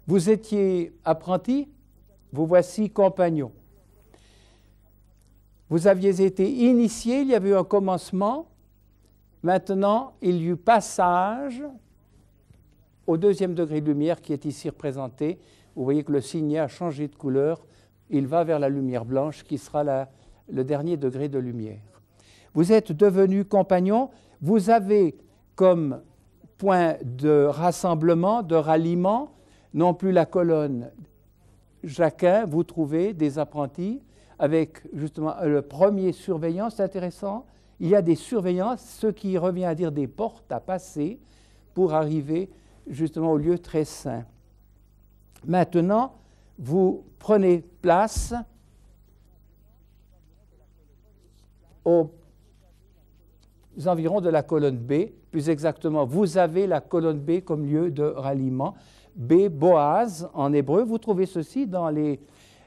Vous étiez apprenti, vous voici compagnon. Vous aviez été initié, il y avait eu un commencement. Maintenant, il y eut passage au deuxième degré de lumière qui est ici représenté. Vous voyez que le signet a changé de couleur. Il va vers la lumière blanche qui sera le dernier degré de lumière. Vous êtes devenu compagnon. Vous avez comme point de rassemblement, de ralliement, non plus la colonne Jacquin, vous trouvez des apprentis avec justement le premier surveillant. C'est intéressant. Il y a des surveillants, ce qui revient à dire des portes à passer pour arriver justement au lieu très saint. Maintenant, vous prenez place aux environs de la colonne B. Plus exactement, vous avez la colonne B comme lieu de ralliement. B, Boaz en hébreu. Vous trouvez ceci dans les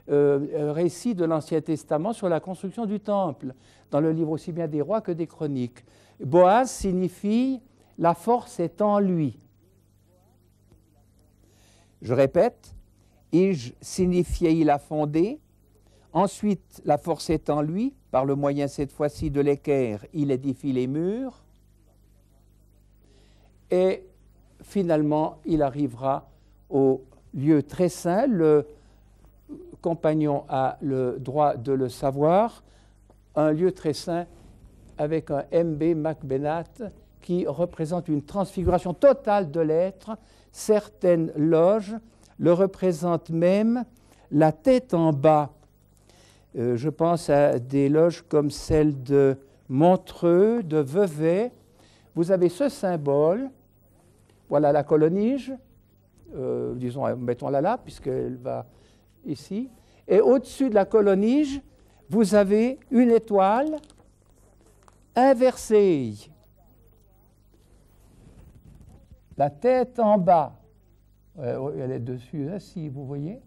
récits de l'Ancien Testament sur la construction du temple, dans le livre aussi bien des rois que des chroniques. Boaz signifie « la force est en lui ». Je répète, Ij signifiait « il a fondé ». Ensuite, la force est en lui, par le moyen cette fois-ci de l'équerre, il édifie les murs. Et finalement, il arrivera au lieu très saint. Le compagnon a le droit de le savoir. Un lieu très saint avec un MB Macbenat qui représente une transfiguration totale de l'être. Certaines loges le représentent même la tête en bas. Je pense à des loges comme celle de Montreux, de Vevey. Vous avez ce symbole. Voilà la colonnige. Disons, mettons-la là, puisqu'elle va ici. Et au-dessus de la colonnige, vous avez une étoile inversée. La tête en bas. Elle est dessus, hein, si vous voyez.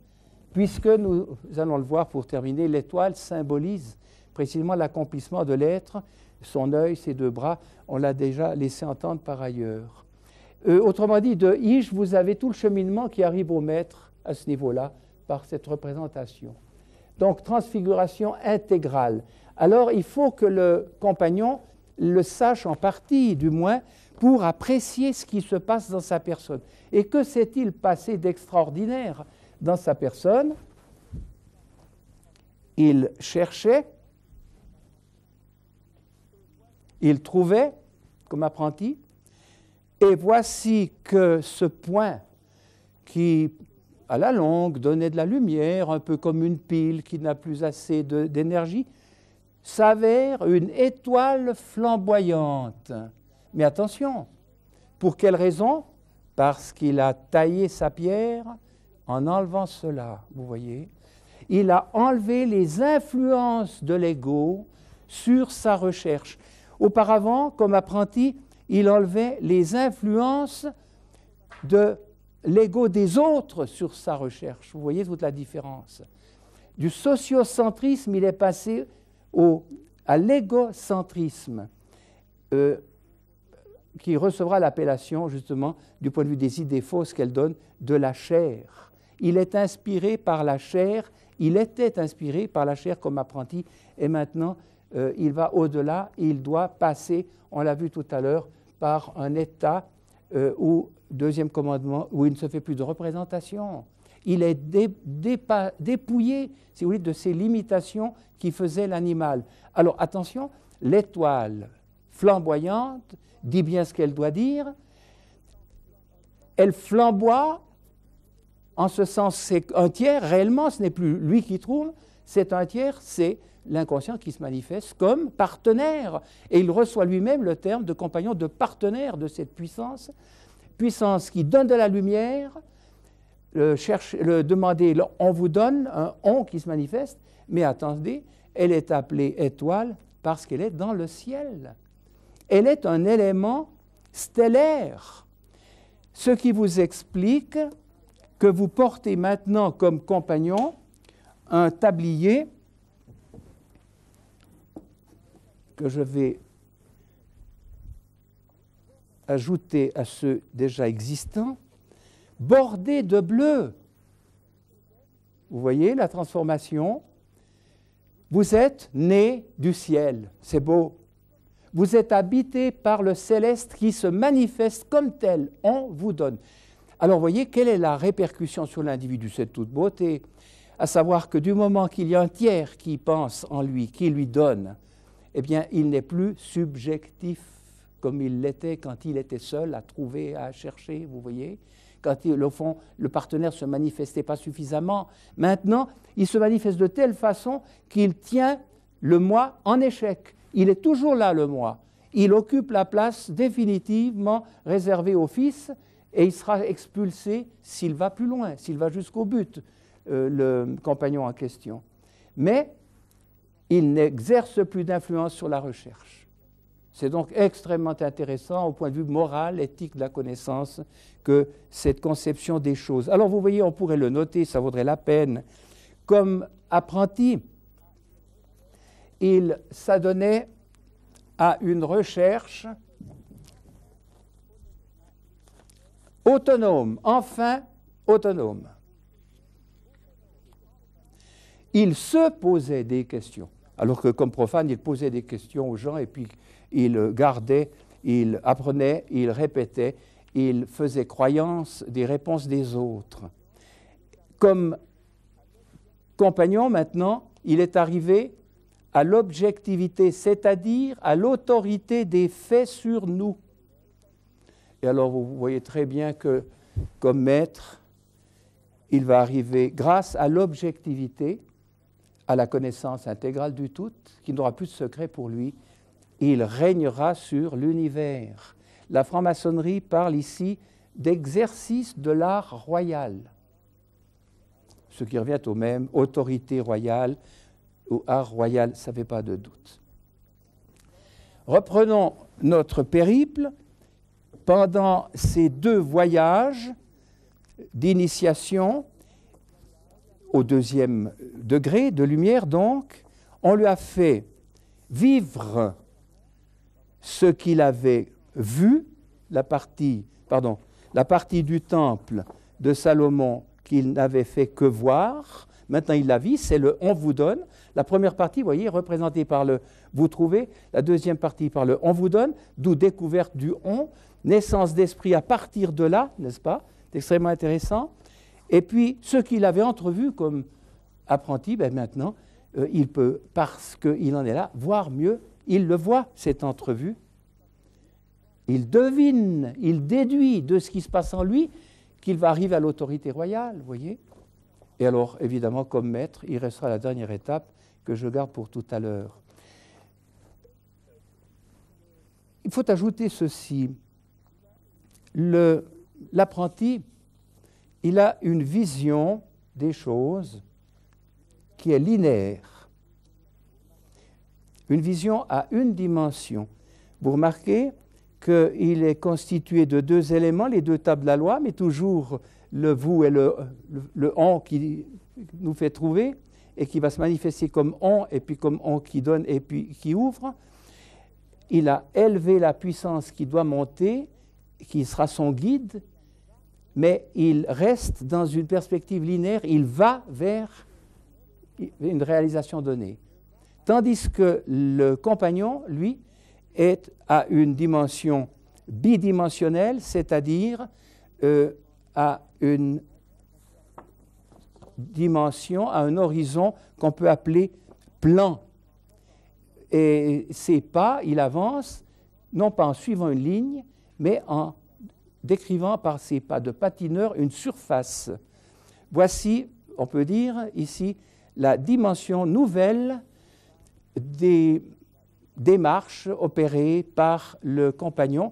Puisque nous allons le voir pour terminer, l'étoile symbolise précisément l'accomplissement de l'être, son œil, ses deux bras. On l'a déjà laissé entendre par ailleurs. Autrement dit, de Ij, vous avez tout le cheminement qui arrive au maître à ce niveau-là par cette représentation. Donc, transfiguration intégrale. Alors, il faut que le compagnon le sache en partie, du moins, pour apprécier ce qui se passe dans sa personne. Et que s'est-il passé d'extraordinaire dans sa personne? Il cherchait, il trouvait comme apprenti, et voici que ce point qui, à la longue, donnait de la lumière, un peu comme une pile qui n'a plus assez d'énergie, s'avère une étoile flamboyante. Mais attention, pour quelle raison? Parce qu'il a taillé sa pierre en enlevant cela, vous voyez. Il a enlevé les influences de l'ego sur sa recherche. Auparavant, comme apprenti, il enlevait les influences de l'ego des autres sur sa recherche. Vous voyez toute la différence. Du sociocentrisme, il est passé à l'égocentrisme, qui recevra l'appellation, justement, du point de vue des idées fausses qu'elle donne, de la chair. Il est inspiré par la chair, il était inspiré par la chair comme apprenti, et maintenant, il va au-delà, il doit passer, on l'a vu tout à l'heure, par un état où, deuxième commandement, où il ne se fait plus de représentation. Il est dépouillé, si vous voulez, de ces limitations qui faisaient l'animal. Alors, attention, l'étoile flamboyante dit bien ce qu'elle doit dire. Elle flamboie, en ce sens, c'est un tiers, réellement, ce n'est plus lui qui trouve, c'est un tiers, c'est l'inconscient qui se manifeste comme partenaire. Et il reçoit lui-même le terme de compagnon, de partenaire de cette puissance, puissance qui donne de la lumière, le demander, on vous donne un on qui se manifeste, mais attendez, elle est appelée étoile parce qu'elle est dans le ciel. Elle est un élément stellaire, ce qui vous explique que vous portez maintenant comme compagnon un tablier que je vais ajouter à ceux déjà existants bordé de bleu. Vous voyez la transformation? Vous êtes né du ciel, c'est beau. Vous êtes habité par le céleste qui se manifeste comme tel, on vous donne. Alors vous voyez, quelle est la répercussion sur l'individu? C'est de toute beauté, à savoir que du moment qu'il y a un tiers qui pense en lui, qui lui donne, eh bien il n'est plus subjectif comme il l'était quand il était seul à trouver, à chercher, vous voyez, quand au fond le partenaire ne se manifestait pas suffisamment. Maintenant, il se manifeste de telle façon qu'il tient le moi en échec. Il est toujours là, le moi. Il occupe la place définitivement réservée au fils et il sera expulsé s'il va plus loin, s'il va jusqu'au but, le compagnon en question. Mais il n'exerce plus d'influence sur la recherche. C'est donc extrêmement intéressant au point de vue moral, éthique de la connaissance, que cette conception des choses. Alors vous voyez, on pourrait le noter, ça vaudrait la peine. Comme apprenti, il s'adonnait à une recherche autonome, enfin autonome. Il se posait des questions, alors que comme profane, il posait des questions aux gens et puis il gardait, il apprenait, il répétait, il faisait croyance des réponses des autres. Comme compagnon, maintenant, il est arrivé à l'objectivité, c'est-à-dire à l'autorité des faits sur nous. Et alors vous voyez très bien que, comme maître, il va arriver, grâce à l'objectivité, à la connaissance intégrale du tout, qui n'aura plus de secret pour lui, il régnera sur l'univers. La franc-maçonnerie parle ici d'exercice de l'art royal, ce qui revient au même, autorité royale ou art royal, ça ne fait pas de doute. Reprenons notre périple. Pendant ces 2 voyages d'initiation au 2e degré de lumière, donc, on lui a fait vivre ce qu'il avait vu, la partie du temple de Salomon qu'il n'avait fait que voir. Maintenant, il la vit, c'est le « on vous donne ». La première partie, vous voyez, représentée par le « vous trouvez », la deuxième partie par le « on vous donne », d'où découverte du « on », naissance d'esprit à partir de là, n'est-ce pas? C'est extrêmement intéressant. Et puis, ce qu'il avait entrevu comme apprenti, ben maintenant, il peut, parce qu'il en est là, voir mieux. Il le voit, cette entrevue. Il devine, il déduit de ce qui se passe en lui qu'il va arriver à l'autorité royale, vous voyez? Et alors, évidemment, comme maître, il restera la dernière étape que je garde pour tout à l'heure. Il faut ajouter ceci. L'apprenti, il a une vision des choses qui est linéaire. Une vision à une dimension. Vous remarquez qu'il est constitué de 2 éléments, les 2 tables de la loi, mais toujours le vous et le on qui nous fait trouver et qui va se manifester comme on et puis comme on qui donne et puis qui ouvre. Il a élevé la puissance qui doit monter, qui sera son guide, mais il reste dans une perspective linéaire, il va vers une réalisation donnée. Tandis que le compagnon, lui, est à une dimension bidimensionnelle, c'est-à-dire à une dimension, à un horizon qu'on peut appeler plan. Et ces pas, il avance, non pas en suivant une ligne, mais en décrivant par ces pas de patineur une surface. Voici, on peut dire ici, la dimension nouvelle des démarches opérées par le compagnon.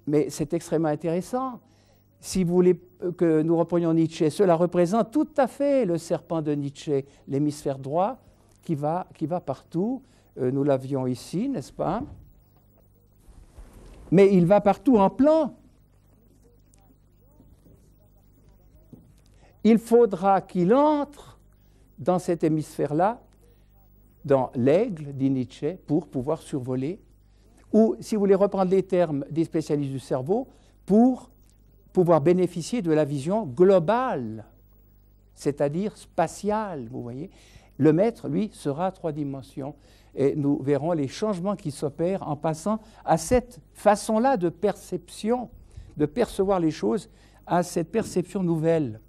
Mais c'est extrêmement intéressant. Si vous voulez que nous reprenions Nietzsche, cela représente tout à fait le serpent de Nietzsche, l'hémisphère droit qui va partout. Nous l'avions ici, n'est-ce pas? Mais il va partout en plan. Il faudra qu'il entre dans cet hémisphère-là, dans l'aigle, dit Nietzsche, pour pouvoir survoler, ou, si vous voulez reprendre les termes des spécialistes du cerveau, pour pouvoir bénéficier de la vision globale, c'est-à-dire spatiale, vous voyez. Le maître, lui, sera à 3 dimensions. Et nous verrons les changements qui s'opèrent en passant à cette façon-là de perception, de percevoir les choses, à cette perception nouvelle,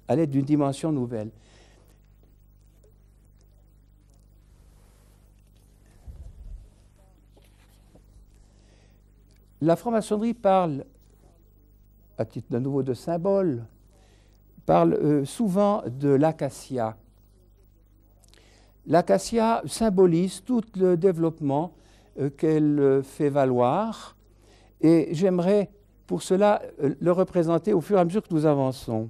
à l'aide d'une dimension nouvelle. La franc-maçonnerie parle, à titre de nouveau de symbole, parle souvent de l'acacia. L'acacia symbolise tout le développement qu'elle fait valoir, et j'aimerais pour cela le représenter au fur et à mesure que nous avançons.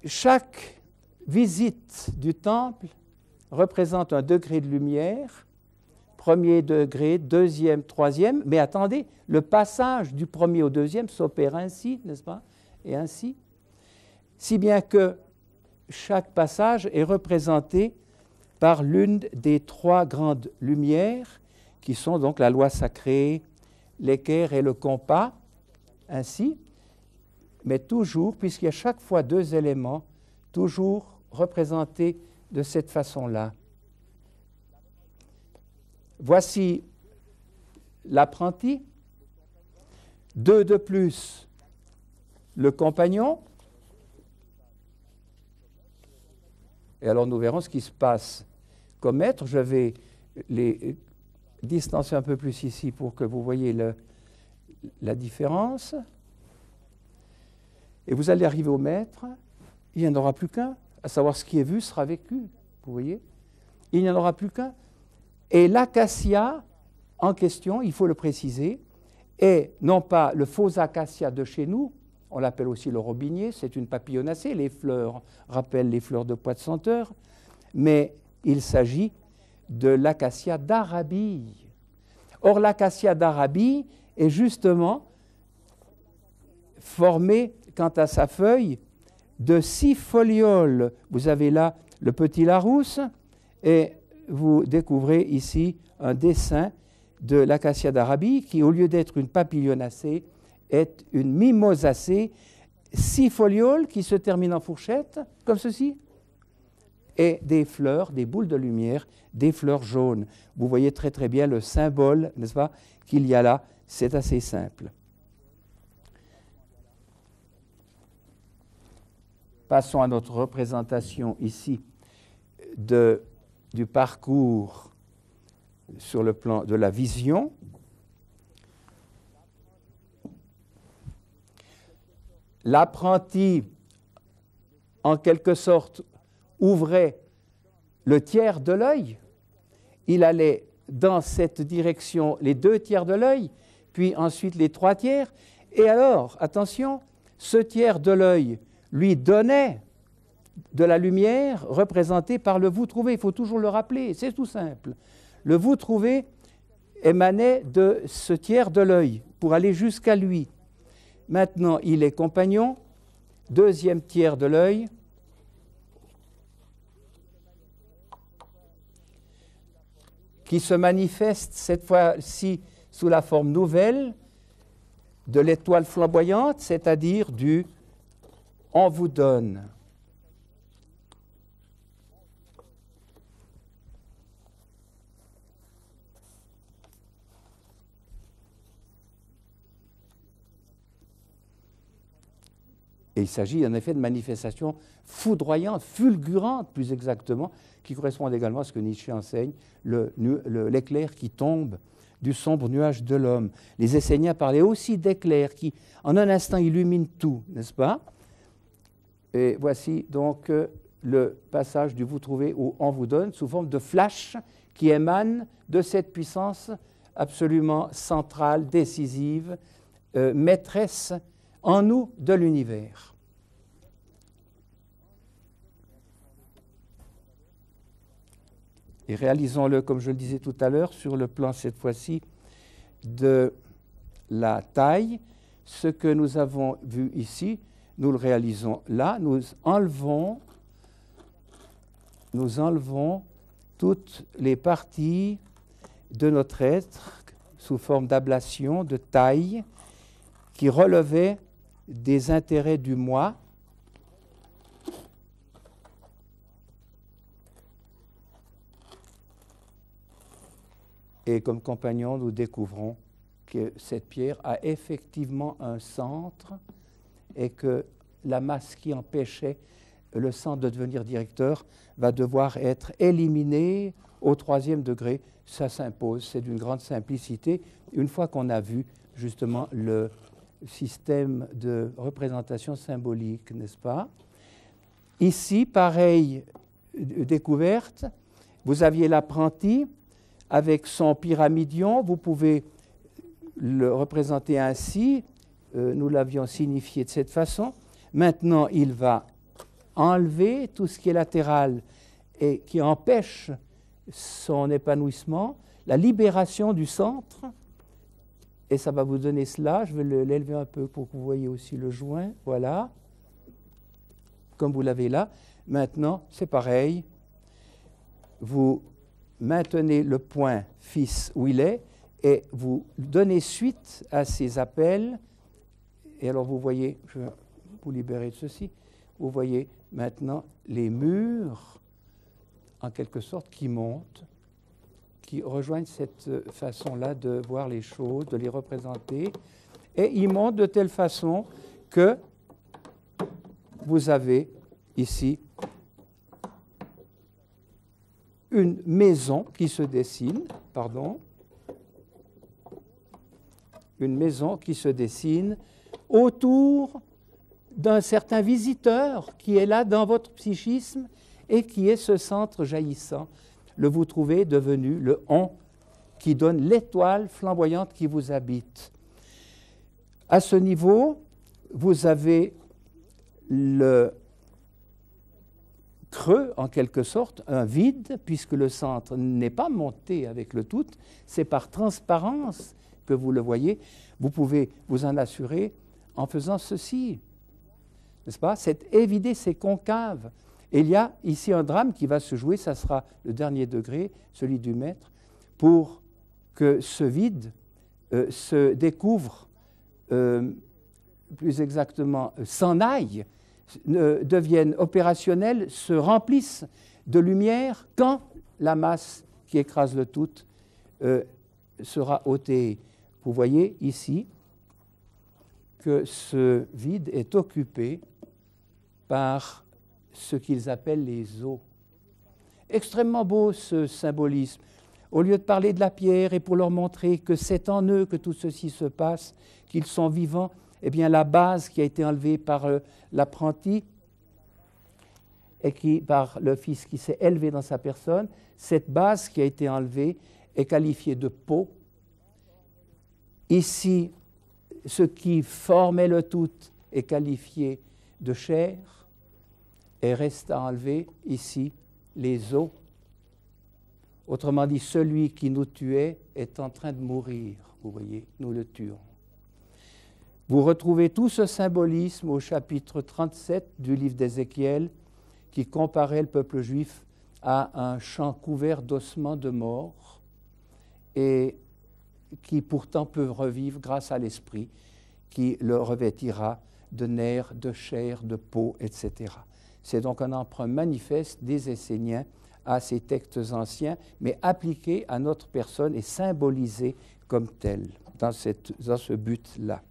Chaque visite du temple représente un degré de lumière, premier degré, deuxième, troisième, mais attendez, le passage du premier au deuxième s'opère ainsi, n'est-ce pas? Et ainsi, si bien que chaque passage est représenté par l'une des 3 grandes lumières, qui sont donc la loi sacrée, l'équerre et le compas, ainsi, mais toujours, puisqu'il y a chaque fois 2 éléments, toujours représentés de cette façon-là. Voici l'apprenti, 2 de plus, le compagnon. Et alors nous verrons ce qui se passe comme maître. Je vais les distancer un peu plus ici pour que vous voyez la différence. Et vous allez arriver au maître, il n'y en aura plus qu'un, à savoir ce qui est vu sera vécu, vous voyez. Il n'y en aura plus qu'un. Et l'acacia en question, il faut le préciser, est non pas le faux acacia de chez nous, on l'appelle aussi le robinier, c'est une papillonacée, les fleurs rappellent les fleurs de pois de senteur, mais il s'agit de l'acacia d'Arabie. Or, l'acacia d'Arabie est justement formée, quant à sa feuille, de 6 folioles. Vous avez là le petit Larousse, et vous découvrez ici un dessin de l'acacia d'Arabie qui, au lieu d'être une papillonacée, est une mimosacée, 6 folioles qui se terminent en fourchette, comme ceci, et des fleurs, des boules de lumière, des fleurs jaunes. Vous voyez très très bien le symbole, n'est-ce pas, qu'il y a là, c'est assez simple. Passons à notre représentation ici du parcours sur le plan de la vision. L'apprenti, en quelque sorte, ouvrait le tiers de l'œil. Il allait dans cette direction les 2 tiers de l'œil, puis ensuite les 3 tiers. Et alors, attention, ce tiers de l'œil lui donnait de la lumière représentée par le vous trouvé. Il faut toujours le rappeler, c'est tout simple. Le vous trouvé émanait de ce tiers de l'œil pour aller jusqu'à lui. Maintenant, il est compagnon, 2e tiers de l'œil, qui se manifeste cette fois-ci sous la forme nouvelle de l'étoile flamboyante, c'est-à-dire du « on vous donne ». Et il s'agit en effet de manifestations foudroyantes, fulgurantes plus exactement, qui correspondent également à ce que Nietzsche enseigne, l'éclair qui tombe du sombre nuage de l'homme. Les Esséniens parlaient aussi d'éclair qui, en un instant, illumine tout, n'est-ce pas? Et voici donc le passage du vous trouvez où on vous donne, sous forme de flash qui émane de cette puissance absolument centrale, décisive, maîtresse en nous de l'univers. Et réalisons-le, comme je le disais tout à l'heure, sur le plan cette fois-ci de la taille. Ce que nous avons vu ici, nous le réalisons là. Nous enlevons toutes les parties de notre être sous forme d'ablation, de taille, qui relevait des intérêts du moi. Et comme compagnon, nous découvrons que cette pierre a effectivement un centre et que la masse qui empêchait le centre de devenir directeur va devoir être éliminée au 3e degré. Ça s'impose, c'est d'une grande simplicité. Une fois qu'on a vu justement le système de représentation symbolique, n'est-ce pas? Ici, pareille découverte, vous aviez l'apprenti avec son pyramidion, vous pouvez le représenter ainsi, nous l'avions signifié de cette façon. Maintenant, il va enlever tout ce qui est latéral et qui empêche son épanouissement, la libération du centre, et ça va vous donner cela. Je vais l'élever un peu pour que vous voyez aussi le joint, voilà, comme vous l'avez là. Maintenant, c'est pareil, vous maintenez le point fils où il est et vous donnez suite à ces appels. Et alors vous voyez, je vais vous libérer de ceci, vous voyez maintenant les murs, en quelque sorte, qui montent, qui rejoignent cette façon-là de voir les choses, de les représenter. Et ils montent de telle façon que vous avez ici une maison qui se dessine, une maison qui se dessine autour d'un certain visiteur qui est là dans votre psychisme et qui est ce centre jaillissant. Le vous trouvez devenu le on qui donne l'étoile flamboyante qui vous habite. À ce niveau, vous avez le creux, en quelque sorte, un vide, puisque le centre n'est pas monté avec le tout, c'est par transparence que vous le voyez. Vous pouvez vous en assurer en faisant ceci, n'est-ce pas? C'est évidé, c'est concave. Et il y a ici un drame qui va se jouer, ça sera le dernier degré, celui du maître, pour que ce vide se découvre, plus exactement, s'en aille, deviennent opérationnels, se remplissent de lumière quand la masse qui écrase le tout sera ôtée. Vous voyez ici que ce vide est occupé par ce qu'ils appellent les eaux. Extrêmement beau ce symbolisme. Au lieu de parler de la pierre et pour leur montrer que c'est en eux que tout ceci se passe, qu'ils sont vivants, eh bien, la base qui a été enlevée par l'apprenti et par le fils qui s'est élevé dans sa personne, cette base qui a été enlevée est qualifiée de peau. Ici, ce qui formait le tout est qualifié de chair et reste à enlever ici les os. Autrement dit, celui qui nous tuait est en train de mourir. Vous voyez, nous le tuons. Vous retrouvez tout ce symbolisme au chapitre 37 du livre d'Ézéchiel qui comparait le peuple juif à un champ couvert d'ossements de mort et qui pourtant peut revivre grâce à l'esprit qui le revêtira de nerfs, de chair, de peau, etc. C'est donc un emprunt manifeste des Esséniens à ces textes anciens, mais appliqué à notre personne et symbolisé comme tel dans ce but-là.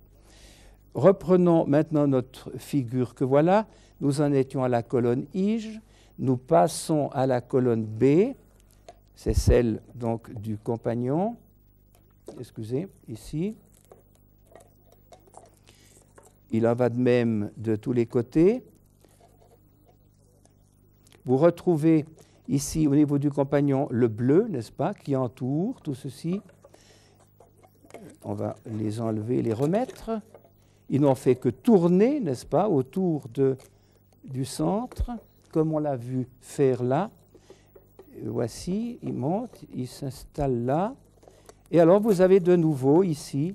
Reprenons maintenant notre figure que voilà. Nous en étions à la colonne Ige. Nous passons à la colonne B. C'est celle donc du compagnon. Excusez, ici. Il en va de même de tous les côtés. Vous retrouvez ici, au niveau du compagnon, le bleu, n'est-ce pas, qui entoure tout ceci. On va les enlever, les remettre. Ils n'ont fait que tourner, n'est-ce pas, autour du centre, comme on l'a vu faire là. Voici, il monte, il s'installe là. Et alors, vous avez de nouveau ici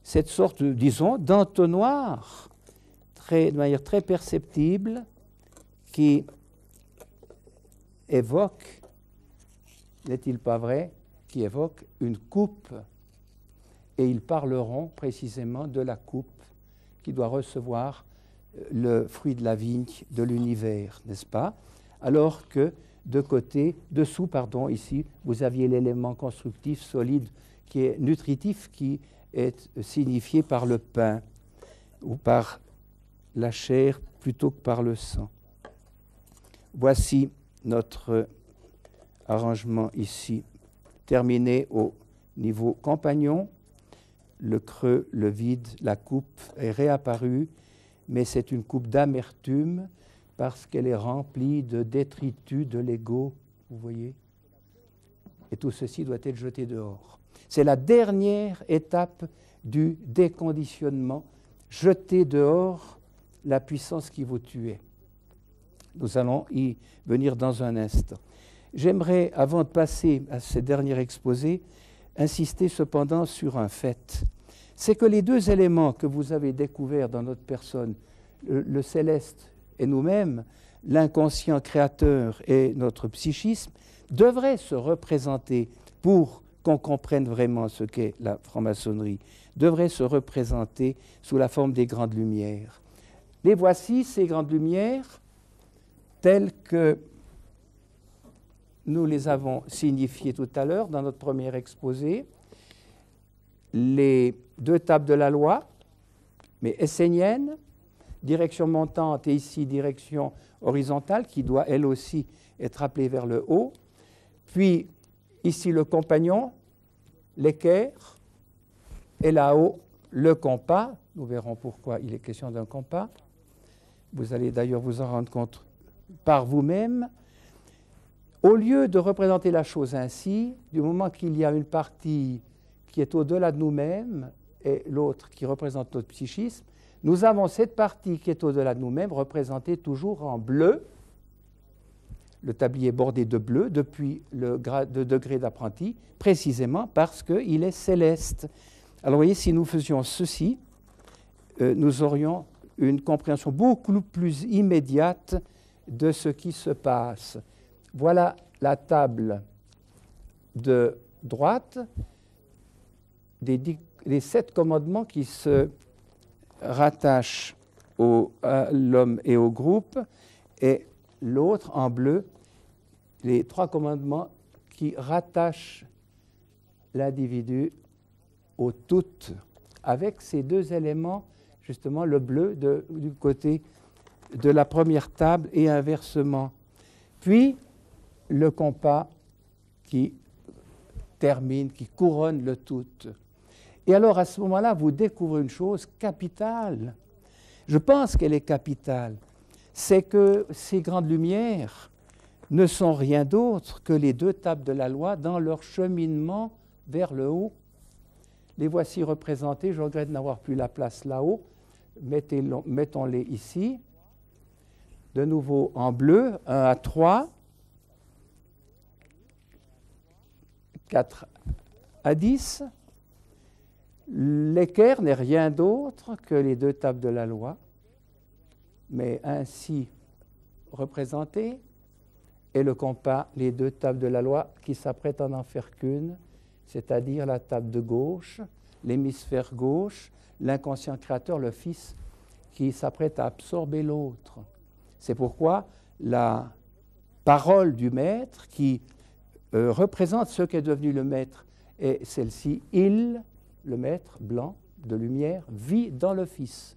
cette sorte, disons, d'entonnoir de manière très perceptible qui évoque, n'est-il pas vrai, qui évoque une coupe. Et ils parleront précisément de la coupe qui doit recevoir le fruit de la vigne de l'univers, n'est-ce pas? Alors que dessous, ici, vous aviez l'élément constructif solide qui est nutritif, qui est signifié par le pain ou par la chair plutôt que par le sang. Voici notre arrangement ici, terminé au niveau compagnon. Le creux, le vide, la coupe est réapparue, mais c'est une coupe d'amertume parce qu'elle est remplie de détritus de l'ego, vous voyez. Et tout ceci doit être jeté dehors. C'est la dernière étape du déconditionnement, jeter dehors la puissance qui vous tuait. Nous allons y venir dans un instant. J'aimerais, avant de passer à ce dernier exposé, insister cependant sur un fait. C'est que les deux éléments que vous avez découverts dans notre personne, le céleste et nous-mêmes, l'inconscient créateur et notre psychisme, devraient se représenter, pour qu'on comprenne vraiment ce qu'est la franc-maçonnerie, devraient se représenter sous la forme des grandes lumières. Les voici, ces grandes lumières, telles que nous les avons signifiées tout à l'heure dans notre premier exposé. Les deux tables de la loi, mais esséniennes, direction montante et ici direction horizontale, qui doit elle aussi être appelée vers le haut. Puis ici le compagnon, l'équerre, et là-haut le compas. Nous verrons pourquoi il est question d'un compas. Vous allez d'ailleurs vous en rendre compte par vous-même. Au lieu de représenter la chose ainsi, du moment qu'il y a une partie qui est au-delà de nous-mêmes et l'autre qui représente notre psychisme, nous avons cette partie qui est au-delà de nous-mêmes représentée toujours en bleu. Le tablier est bordé de bleu depuis le degré d'apprenti, précisément parce qu'il est céleste. Alors vous voyez, si nous faisions ceci, nous aurions une compréhension beaucoup plus immédiate de ce qui se passe. Voilà la table de droite des 7 commandements qui se rattachent à l'homme et au groupe, et l'autre en bleu, les 3 commandements qui rattachent l'individu au tout, avec ces 2 éléments, justement le bleu du côté de la première table et inversement. Puis le compas qui termine, qui couronne le tout. Et alors à ce moment-là, vous découvrez une chose capitale. Je pense qu'elle est capitale. C'est que ces grandes lumières ne sont rien d'autre que les 2 tables de la loi dans leur cheminement vers le haut. Les voici représentées. Je regrette de n'avoir plus la place là-haut. Mettons-les ici. De nouveau en bleu, 1 à 3, 4 à 10. L'équerre n'est rien d'autre que les 2 tables de la loi, mais ainsi représentées, et le compas, les 2 tables de la loi qui s'apprêtent à n'en faire qu'une, c'est-à-dire la table de gauche, l'hémisphère gauche, l'inconscient créateur, le Fils, qui s'apprête à absorber l'autre. C'est pourquoi la parole du Maître, qui représente ce qu'est devenu le Maître, est celle-ci. Il, le Maître blanc de lumière, vit dans le Fils.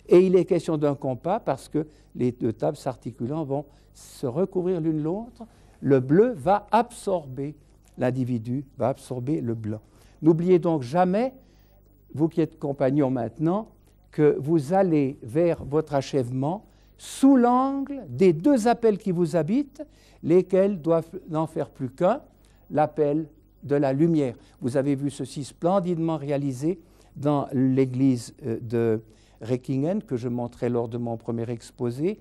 Et il est question d'un compas parce que les 2 tables s'articulant vont se recouvrir l'une l'autre. Le bleu va absorber l'individu, va absorber le blanc. N'oubliez donc jamais, vous qui êtes compagnons maintenant, que vous allez vers votre achèvement sous l'angle des 2 appels qui vous habitent, lesquels doivent n'en faire plus qu'un, l'appel de la lumière. Vous avez vu ceci splendidement réalisé dans l'église de Reckingen, que je montrais lors de mon premier exposé,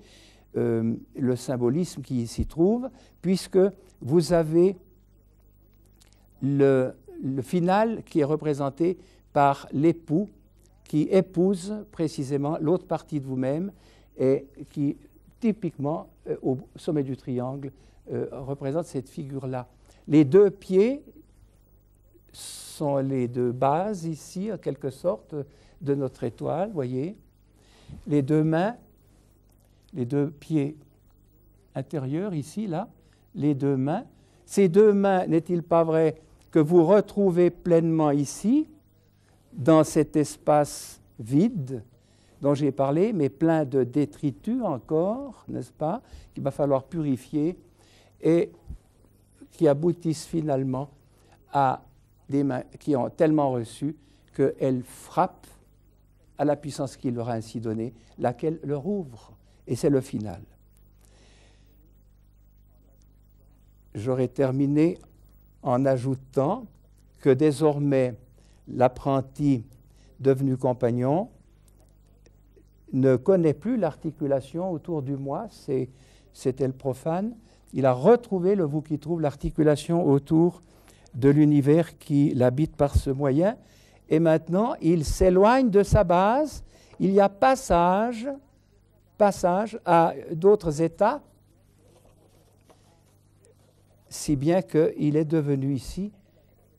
le symbolisme qui s'y trouve, puisque vous avez le final qui est représenté par l'époux qui épouse précisément l'autre partie de vous-même et qui, typiquement, au sommet du triangle, représente cette figure-là. Les 2 pieds sont les 2 bases ici, en quelque sorte, de notre étoile, voyez. les deux mains, les deux pieds intérieurs, ici, là, les deux mains. Ces deux mains, n'est-il pas vrai que vous retrouvez pleinement ici, dans cet espace vide dont j'ai parlé, mais plein de détritus encore, n'est-ce pas, qu'il va falloir purifier et qui aboutissent finalement à des mains qui ont tellement reçu qu'elles frappent à la puissance qu'il leur a ainsi donnée, laquelle leur ouvre. Et c'est le final. J'aurais terminé en ajoutant que désormais l'apprenti devenu compagnon ne connaît plus l'articulation autour du moi, c'était le profane. Il a retrouvé, le vous qui trouve, l'articulation autour de l'univers qui l'habite par ce moyen. Et maintenant, il s'éloigne de sa base. Il y a passage à d'autres états, si bien qu'il est devenu ici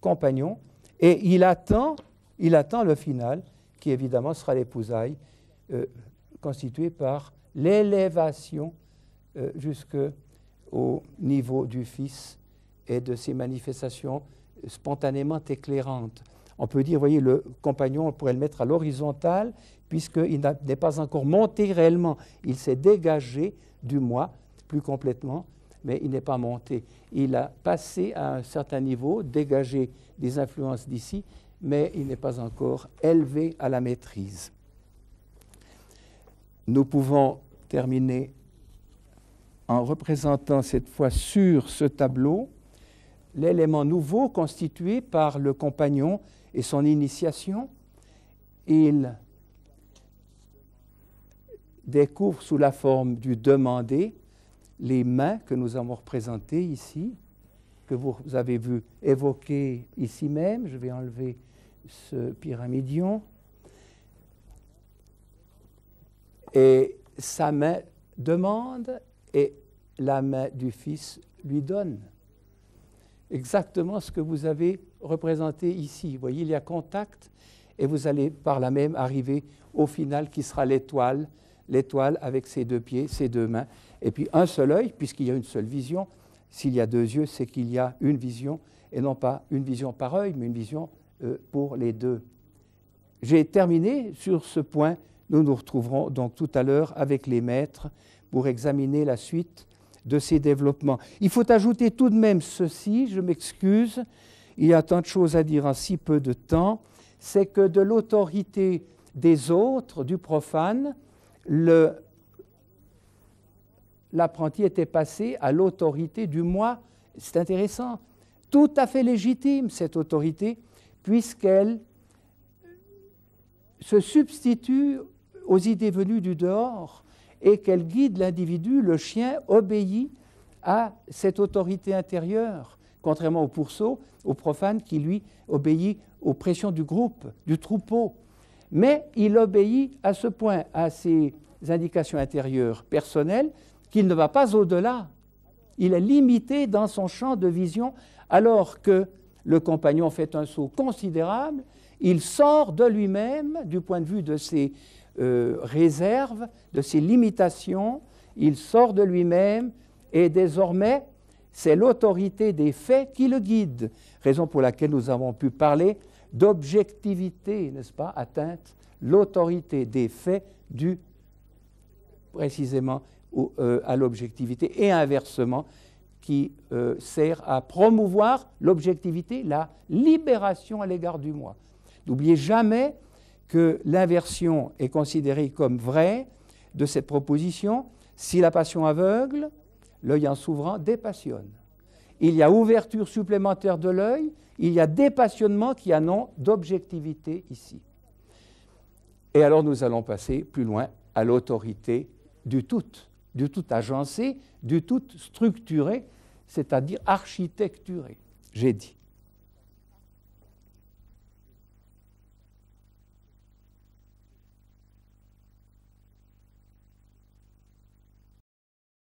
compagnon. Et il attend le final, qui évidemment sera l'épousaille, constituée par l'élévation jusqu'au niveau du Fils et de ses manifestations spontanément éclairantes. On peut dire, voyez, le compagnon, on pourrait le mettre à l'horizontale, puisqu'il n'est pas encore monté réellement. Il s'est dégagé du moi plus complètement, mais il n'est pas monté. Il a passé à un certain niveau, dégagé des influences d'ici, mais il n'est pas encore élevé à la maîtrise. Nous pouvons terminer en représentant cette fois sur ce tableau l'élément nouveau constitué par le compagnon et son initiation. Il découvre sous la forme du demandé les mains que nous avons représentées ici, que vous avez vu évoquer ici même. Je vais enlever ce pyramidion. Et sa main demande et la main du Fils lui donne. Exactement ce que vous avez représenté ici. Vous voyez, il y a contact et vous allez par là même arriver au final qui sera l'étoile avec ses deux pieds, ses deux mains, et puis un seul œil, puisqu'il y a une seule vision. S'il y a deux yeux, c'est qu'il y a une vision, et non pas une vision par œil, mais une vision pour les deux. J'ai terminé sur ce point. Nous nous retrouverons donc tout à l'heure avec les maîtres pour examiner la suite de ces développements. Il faut ajouter tout de même ceci, je m'excuse, il y a tant de choses à dire en si peu de temps, c'est que de l'autorité des autres, du profane, l'apprenti était passé à l'autorité du moi. C'est intéressant, tout à fait légitime cette autorité, puisqu'elle se substitue aux idées venues du dehors et qu'elle guide l'individu. Le chien obéit à cette autorité intérieure, contrairement au pourceau, au profane qui, lui, obéit aux pressions du groupe, du troupeau. Mais il obéit à ce point à ses indications intérieures personnelles qu'il ne va pas au-delà. Il est limité dans son champ de vision, alors que le compagnon fait un saut considérable. Il sort de lui-même, du point de vue de ses réserves, de ses limitations, il sort de lui-même et désormais c'est l'autorité des faits qui le guide, raison pour laquelle nous avons pu parler d'objectivité, n'est-ce pas, atteinte, l'autorité des faits due précisément à l'objectivité et inversement qui sert à promouvoir l'objectivité, la libération à l'égard du moi. N'oubliez jamais que l'inversion est considérée comme vraie de cette proposition. Si la passion aveugle, l'œil en s'ouvrant dépassionne. Il y a ouverture supplémentaire de l'œil, il y a dépassionnement qui a nom d'objectivité ici. Et alors nous allons passer plus loin à l'autorité du tout agencé, du tout structuré, c'est-à-dire architecturé, j'ai dit.